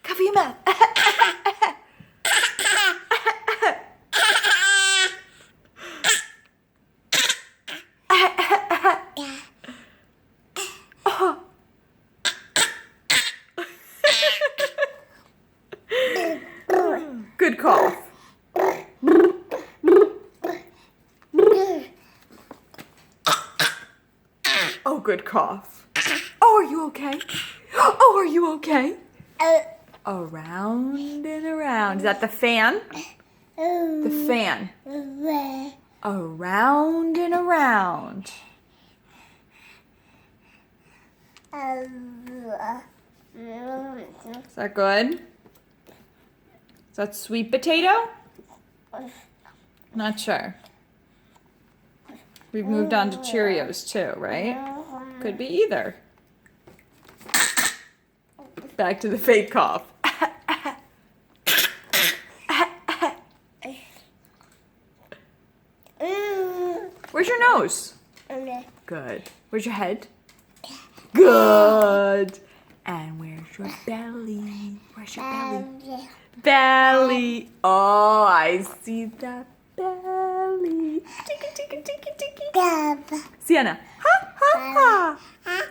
Cover your mouth. Good cough. Oh, good cough. Oh, are you okay? Oh, are you okay? Around and around. Is that the fan? The fan. Around and around. Is that good? Is that sweet potato? Not sure. We've moved on to Cheerios too, right? Could be either. Back to the fake cough. Where's your nose? Good. Where's your head? Good. And where's your belly? Where's your belly? Belly. Oh, I see that belly. Tiki, tiki, tiki, tiki. Sienna. Ha, ha, ha. Ha,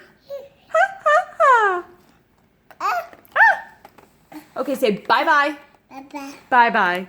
ha, ha. Okay, say bye-bye. Bye-bye. Bye-bye.